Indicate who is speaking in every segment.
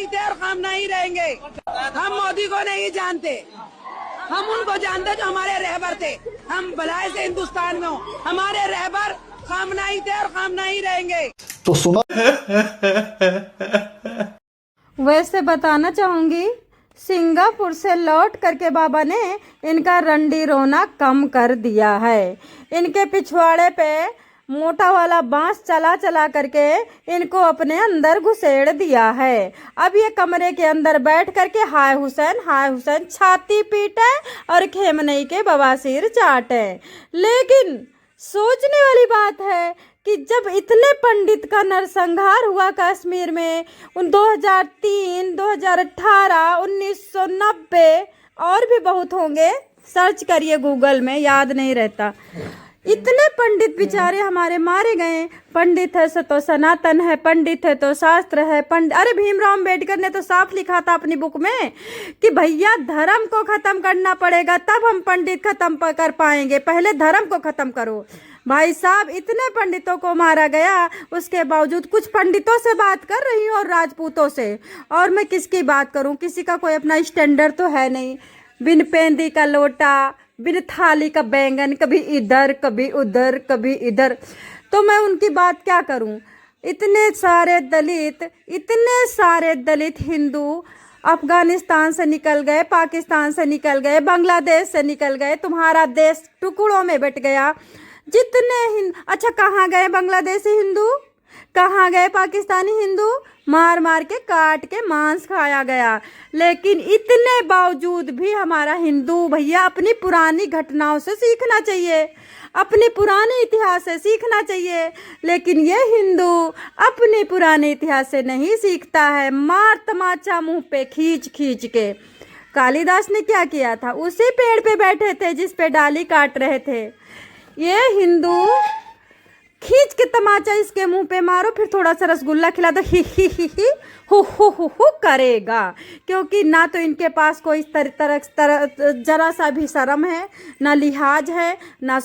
Speaker 1: ही थे और खामना ही रहेंगे। हम मोदी को नहीं जानते, हम उनको जानते जो हमारे रहबर थे। हम भलाई से हिंदुस्तान में हो, हमारे रहबर खामना ही थे और खामना ही रहेंगे।
Speaker 2: तो सुना।
Speaker 3: वैसे बताना चाहूंगी, सिंगापुर से लौट करके बाबा ने इनका रंडी रोना कम कर दिया है। इनके पिछवाड़े पे मोटा वाला बांस चला चला करके इनको अपने अंदर घुसेड़ दिया है। अब ये कमरे के अंदर बैठ करके हाय हुसैन छाती पीटे और खेमनई के बवासीर चाटे। लेकिन सोचने वाली बात है कि जब इतने पंडित का नरसंहार हुआ कश्मीर में 2003, 2018, 1990 और भी बहुत होंगे, सर्च करिए गूगल में, याद नहीं रहता। इतने पंडित बेचारे हमारे मारे गए। पंडित है तो सनातन है, पंडित है तो शास्त्र है। अरे भीमराव अम्बेडकर ने तो साफ लिखा था अपनी बुक में कि भैया धर्म को खत्म करना पड़ेगा तब हम पंडित खत्म कर पाएंगे, पहले धर्म को खत्म करो। भाई साहब, इतने पंडितों को मारा गया, उसके बावजूद कुछ पंडितों से बात कर रही हूँ और राजपूतों से, और मैं किसकी बात करूँ? किसी का कोई अपना स्टैंडर्ड तो है नहीं। बिन पेंदी का लोटा, बिन थाली का बैंगन, कभी इधर कभी उधर कभी इधर, तो मैं उनकी बात क्या करूं? इतने सारे दलित हिंदू अफगानिस्तान से निकल गए, पाकिस्तान से निकल गए, बांग्लादेश से निकल गए, तुम्हारा देश टुकड़ों में बट गया। अच्छा, कहाँ गए बांग्लादेशी हिंदू, कहाँ गए पाकिस्तानी हिंदू? मार मार के काट के मांस खाया गया। लेकिन इतने बावजूद भी हमारा हिंदू भैया अपनी पुरानी घटनाओं से सीखना चाहिए, अपने पुराने इतिहास से सीखना चाहिए। लेकिन ये हिंदू अपने पुराने इतिहास से नहीं सीखता है, मार तमाचा मुंह पे खींच खींच के। कालिदास ने क्या किया था? उसी पेड़ पे बैठे थे जिस पे डाली काट रहे थे। ये हिंदू खींच के तमाचा इसके मुंह पे मारो, फिर थोड़ा सा रसगुल्ला खिला दो, ही हु करेगा। क्योंकि ना तो इनके पास कोई जरा सा भी शर्म है, ना लिहाज है, ना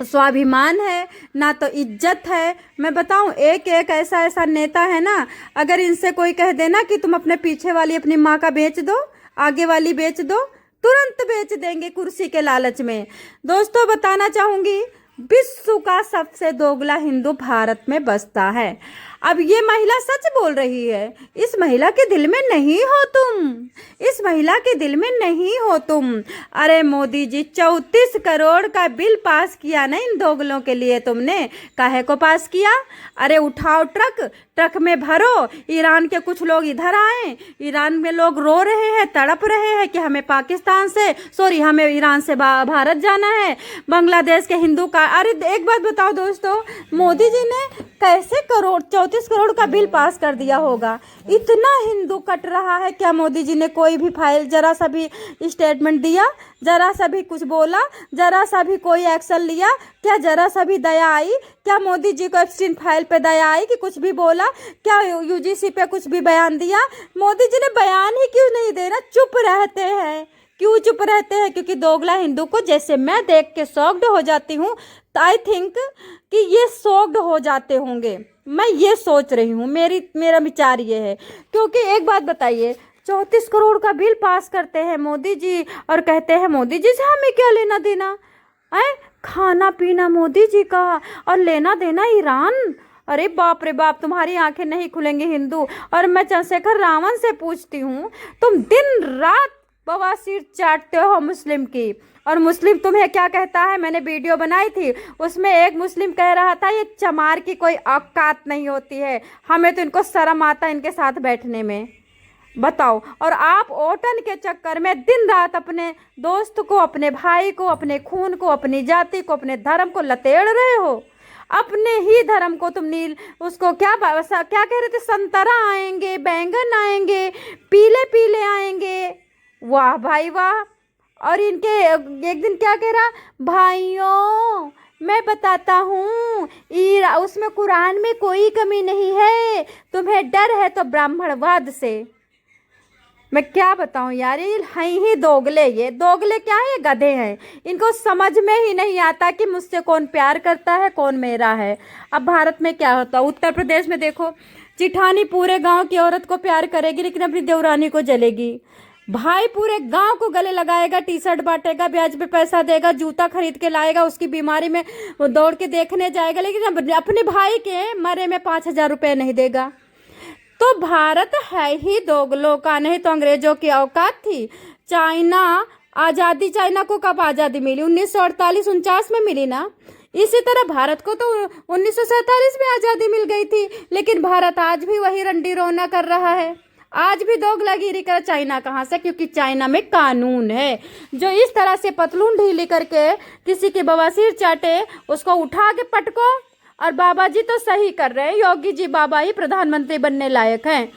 Speaker 3: स्वाभिमान है, ना तो इज्जत है। मैं बताऊं, एक ऐसा नेता है ना, अगर इनसे कोई कह देना कि तुम अपने पीछे वाली अपनी माँ का बेच दो, आगे वाली बेच दो, तुरंत बेच देंगे कुर्सी के लालच में। दोस्तों, बताना चाहूंगी, विश्व का सबसे दोगला हिंदू भारत में बसता है। अब ये महिला सच बोल रही है। इस महिला के दिल में नहीं हो तुम, इस महिला के दिल में नहीं हो तुम। अरे मोदी जी, 34 करोड़ का बिल पास किया ना इन दोगलों के लिए, तुमने काहे को पास किया? अरे उठाओ ट्रक में भरो, ईरान के कुछ लोग इधर आए, ईरान में लोग रो रहे हैं, तड़प रहे हैं कि हमें हमें ईरान से भारत जाना है। बांग्लादेश के हिंदू का, अरे एक बात बताओ दोस्तों, मोदी जी ने कैसे 34 करोड़ का बिल पास कर दिया होगा? इतना हिंदू कट रहा है, क्या मोदी जी ने कोई भी फाइल, जरा सा भी स्टेटमेंट दिया, जरा सा भी कुछ बोला, जरा सा भी कोई एक्शन लिया क्या? जरा सा भी दया आई क्या मोदी जी को? एप्स्टीन फाइल पे दया आई कि कुछ भी बोला क्या? यूजीसी पे कुछ भी बयान दिया? मोदी जी ने बयान ही क्यों नहीं दे रहा? चुप रहते हैं। क्यों चुप रहते हैं? क्योंकि दोगला हिंदू को जैसे मैं देख के शॉक्ड हो जाती हूँ, आई थिंक कि ये शॉक्ड हो जाते होंगे। मैं ये सोच रही हूँ, मेरा विचार ये है। क्योंकि एक बात बताइए, 34 करोड़ का बिल पास करते हैं मोदी जी और कहते हैं मोदी जी से हमें क्या लेना देना है? खाना पीना मोदी जी का और लेना देना ईरान। अरे बाप रे बाप, तुम्हारी आंखें नहीं खुलेंगी हिंदू। और मैं चंद्रशेखर रावण से पूछती हूँ, तुम दिन रात बवासीर चाटते हो मुस्लिम की, और मुस्लिम तुम्हें क्या कहता है? मैंने वीडियो बनाई थी, उसमें एक मुस्लिम कह रहा था ये चमार की कोई औकात नहीं होती है, हमें तो इनको शर्म आता है इनके साथ बैठने में। बताओ। और आप ओटन के चक्कर में दिन रात अपने दोस्त को, अपने भाई को, अपने खून को, अपनी जाति को, अपने धर्म को लतेड़ रहे हो। अपने ही धर्म को तुम उसको क्या कह रहे थे? संतरा आएंगे, बैंगन आएंगे, पीले पीले आएंगे। वाह भाई वाह। और इनके एक दिन क्या कह रहा? भाइयों मैं बताता हूँ, उसमें कुरान में कोई कमी नहीं है, तुम्हें डर है तो ब्राह्मणवाद से। मैं क्या बताऊं यार, ये हैं ही दोगले। ये दोगले क्या है? ये गधे हैं। इनको समझ में ही नहीं आता कि मुझसे कौन प्यार करता है, कौन मेरा है। अब भारत में क्या होता है, उत्तर प्रदेश में देखो, चिठानी पूरे गांव की औरत को प्यार करेगी लेकिन अपनी देवरानी को जलेगी। भाई पूरे गांव को गले लगाएगा, टी शर्ट बांटेगा, ब्याज पे पैसा देगा, जूता खरीद के लाएगा, उसकी बीमारी में वो दौड़ के देखने जाएगा, लेकिन अपने भाई के मरे में 5,000 रुपये नहीं देगा। तो भारत है ही दोगलों का, नहीं तो अंग्रेजों की औकात थी। चाइना आज़ादी, चाइना को कब आज़ादी मिली? 1948-49 में मिली ना। इसी तरह भारत को तो 1947 में आज़ादी मिल गई थी, लेकिन भारत आज भी वही रंडी रोना कर रहा है, आज भी दोगलागिरी कर। चाइना कहाँ से? क्योंकि चाइना में कानून है। जो इस तरह से पतलून ढीली करके किसी के बवासीर चाटे, उसको उठा के पटको। और बाबा जी तो सही कर रहे हैं, योगी जी बाबा ही प्रधानमंत्री बनने लायक हैं।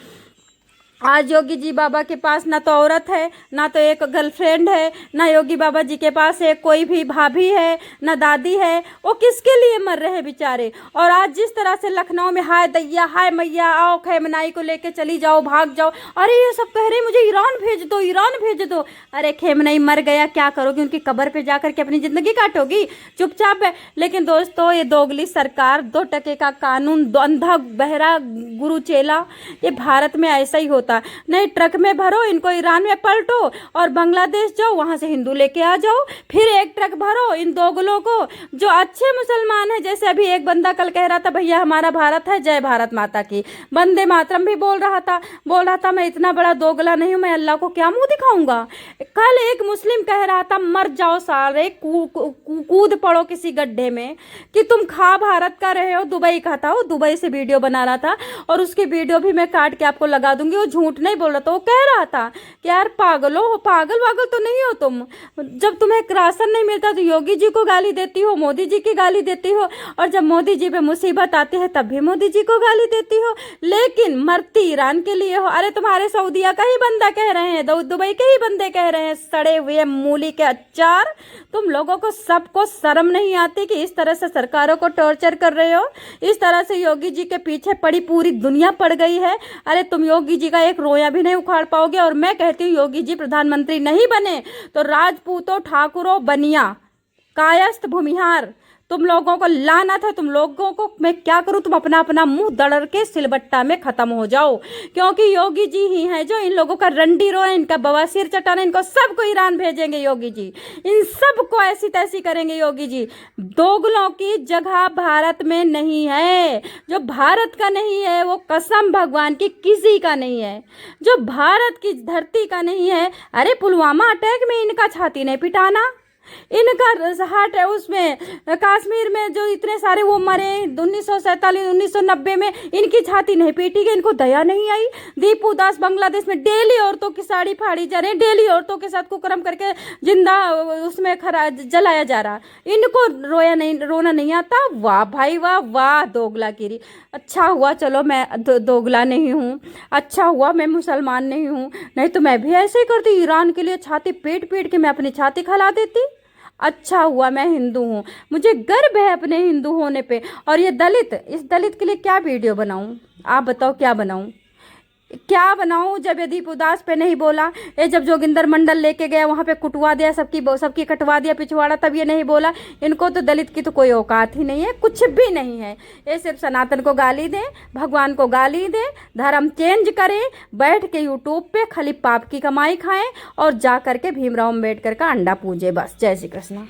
Speaker 3: आज योगी जी बाबा के पास ना तो औरत है, ना तो एक गर्लफ्रेंड है, ना योगी बाबा जी के पास एक कोई भी भाभी है, ना दादी है। वो किसके लिए मर रहे हैं बेचारे। और आज जिस तरह से लखनऊ में हाय दैया, हाय मैया, आओ खेमनाई को लेके चली जाओ, भाग जाओ। अरे ये सब कह रहे हैं मुझे ईरान भेज दो, ईरान भेज दो। अरे खेमनाई मर गया, क्या करोगी? उनकी कब्र पे जाकर के अपनी जिंदगी काटोगी चुपचाप है। लेकिन दोस्तों, ये दोगली सरकार, 2 टके का कानून, अंधा बहरा गुरु चेला, ये भारत में ऐसा ही होता। नहीं, ट्रक में भरो, इनको ईरान में पलटो और बांग्लादेश जाओ, वहां से हिंदू लेके आ जाओ। फिर एक ट्रक भरो इन दोगलों को जो अच्छे मुसलमान है। जैसे अभी एक बंदा कल कह रहा था, भैया हमारा भारत है, जय भारत माता की, वंदे मातरम भी बोल रहा था। मैं इतना बड़ा दोगला नहीं हूं, मैं अल्लाह को क्या मुंह दिखाऊंगा। कल एक मुस्लिम कह रहा था, मर जाओ सारे, कूद पड़ो किसी गड्ढे में, कि तुम खा भारत का रहे हो। दुबई का था, वो दुबई से वीडियो बना रहा था और उसकी वीडियो भी मैं काट के आपको लगा दूंगी। वो झूठ नहीं बोल रहा था, वो कह रहा था कि यार पागलो हो, पागल वागल तो नहीं हो तुम। जब तुम्हें राशन नहीं मिलता तो योगी जी को गाली देती हो, मोदी जी की गाली देती हो, और जब मोदी जी पे मुसीबत आती है तब भी मोदी जी को गाली देती हो, लेकिन मरती ईरान के लिए हो। अरे तुम्हारे सऊदिया का ही बंदा कह रहे हैं, दुबई के ही बंदे कह रहे हैं, सड़े हुए मूली के अचार। तुम लोगों को सबको शर्म नहीं आती कि इस तरह से सरकारों को टॉर्चर कर रहे हो? इस तरह से योगी जी के पीछे पड़ी पूरी दुनिया पड़ गई है। अरे तुम योगी जी का एक रोया भी नहीं उखाड़ पाओगे। और मैं कहती हूँ, योगी जी प्रधानमंत्री नहीं बने तो राजपूतों, ठाकुरों, बनिया, कायस्थ, भूमिहार, तुम लोगों को लानत है। तुम लोगों को मैं क्या करूं? तुम अपना अपना मुंह दड़र के सिलबट्टा में खत्म हो जाओ, क्योंकि योगी जी ही हैं जो इन लोगों का रंडी रो है, इनका बवासीर चटाना, इनको सबको ईरान भेजेंगे योगी जी, इन सबको ऐसी तैसी करेंगे योगी जी। दोगलों की जगह भारत में नहीं है। जो भारत का नहीं है वो कसम भगवान की किसी का नहीं है, जो भारत की धरती का नहीं है। अरे पुलवामा अटैक में इनका छाती नहीं पिटाना, इनका हार्ट है उसमें, कश्मीर में जो इतने सारे वो मरे 1947-1990 में, इनकी छाती नहीं पीटी गई, इनको दया नहीं आई। दीपू दास बांग्लादेश में डेली औरतों की साड़ी फाड़ी जा रही, डेली औरतों के साथ कुकर्म करके जिंदा उसमें जलाया जा रहा। इनको रोना नहीं आता। वाह भाई वाह, वाह दोगलागिरी। अच्छा हुआ चलो मैं दोगला नहीं हूँ, अच्छा हुआ मैं मुसलमान नहीं हूँ, नहीं तो मैं भी ऐसे ही करती, ईरान के लिए छाती पीट पीट के मैं अपनी छाती खला देती। अच्छा हुआ मैं हिंदू हूँ, मुझे गर्व है अपने हिंदू होने पे। और ये दलित, इस दलित के लिए क्या वीडियो बनाऊँ? आप बताओ क्या बनाऊँ, क्या बनाऊं? जब ये दीप उदास पे नहीं बोला, ये जब जोगिंदर मंडल लेके गया वहां पे कुटवा दिया, सबकी कटवा दिया पिछवाड़ा, तब ये नहीं बोला। इनको तो दलित की तो कोई औकात ही नहीं है, कुछ भी नहीं है। ये सिर्फ सनातन को गाली दे, भगवान को गाली दे, धर्म चेंज करे, बैठ के यूट्यूब पे खाली पाप की कमाई खाएं और जा करके भीमराव अम्बेडकर का अंडा पूजे। बस। जय श्री कृष्ण।